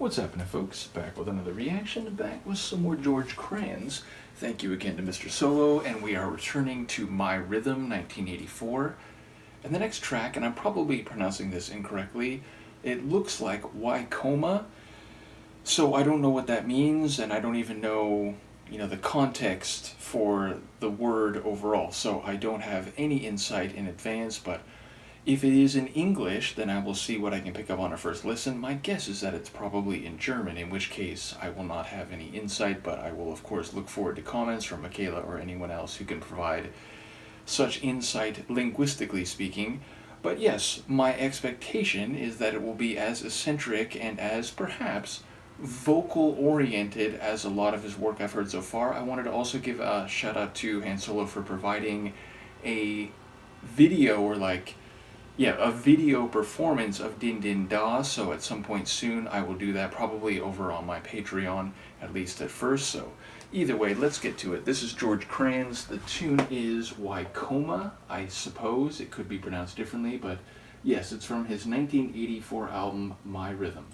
What's happening, folks? Back with another reaction, back with some more George Kranz. Thank you again to Mr. Solo, and we are returning to My Rhythm, 1984. And the next track, and I'm probably pronouncing this incorrectly, it looks like Waikoma, so I don't know what that means, and I don't even know, the context for the word overall, so I don't have any insight in advance, but if it is in English, then I will see what I can pick up on a first listen. My guess is that it's probably in German, in which case I will not have any insight, but I will of course look forward to comments from Michaela or anyone else who can provide such insight, linguistically speaking. But yes, my expectation is that it will be as eccentric and as perhaps vocal-oriented as a lot of his work I've heard so far. I wanted to also give a shout-out to Han Solo for providing a video, or a video performance of Din Din Da, so at some point soon I will do that, probably over on my Patreon, at least at first. So either way, let's get to it. This is George Kranz. The tune is Waikoma, I suppose. It could be pronounced differently, but yes, it's from his 1984 album, My Rhythm.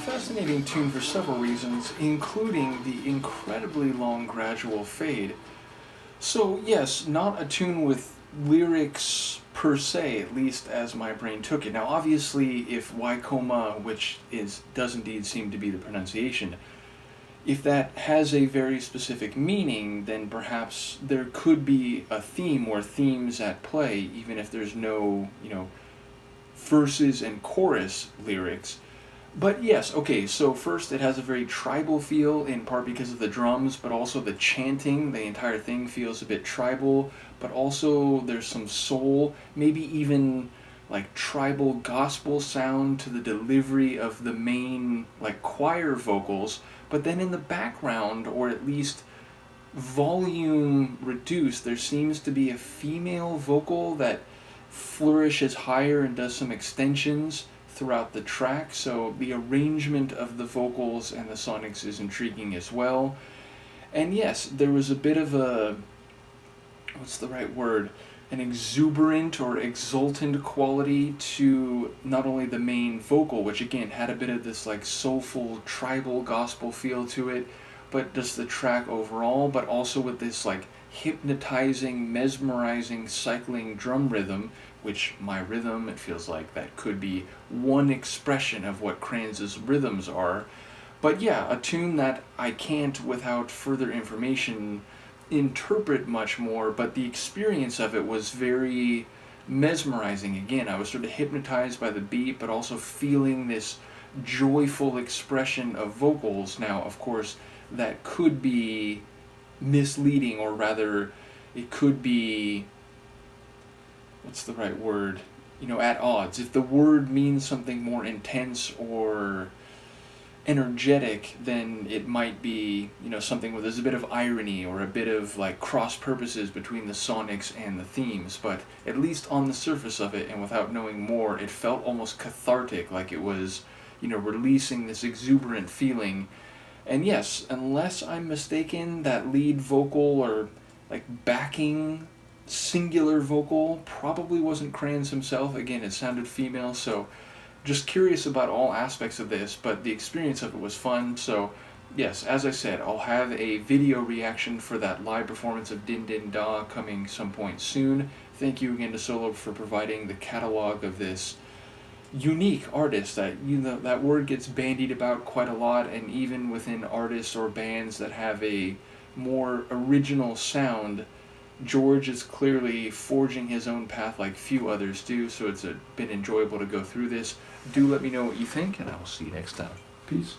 Fascinating tune for several reasons, including the incredibly long gradual fade. So yes, not a tune with lyrics per se, at least as my brain took it. Now, obviously, if Waikoma, which does indeed seem to be the pronunciation, if that has a very specific meaning, then perhaps there could be a theme or themes at play, even if there's no, verses and chorus lyrics. But yes, okay, so first it has a very tribal feel, in part because of the drums, but also the chanting. The entire thing feels a bit tribal, but also there's some soul, maybe even like tribal gospel sound to the delivery of the main like choir vocals. But then in the background, or at least volume reduced, there seems to be a female vocal that flourishes higher and does some extensions throughout the track, so the arrangement of the vocals and the sonics is intriguing as well. And yes, there was a bit of what's the right word, an exuberant or exultant quality to not only the main vocal, which again had a bit of this like soulful tribal gospel feel to it, but just the track overall, but also with this like hypnotizing, mesmerizing, cycling drum rhythm, which my rhythm, it feels like that could be one expression of what Kranz's rhythms are. But yeah, a tune that I can't, without further information, interpret much more, but the experience of it was very mesmerizing. Again, I was sort of hypnotized by the beat, but also feeling this joyful expression of vocals. Now, of course, that could be misleading, or rather, it could be, what's the right word, at odds. If the word means something more intense or energetic, then it might be, something where there's a bit of irony or a bit of like cross purposes between the sonics and the themes. But at least on the surface of it, and without knowing more, it felt almost cathartic, like it was, releasing this exuberant feeling. And yes, unless I'm mistaken, that lead vocal or like backing singular vocal probably wasn't Kranz himself. Again, it sounded female, so just curious about all aspects of this, but the experience of it was fun. So yes, as I said, I'll have a video reaction for that live performance of Din Din Da coming some point soon. Thank you again to Solo for providing the catalog of this unique artist that, that word gets bandied about quite a lot, and even within artists or bands that have a more original sound, George is clearly forging his own path like few others do, so it's been enjoyable to go through this. Do let me know what you think, and I will see you next time. Peace.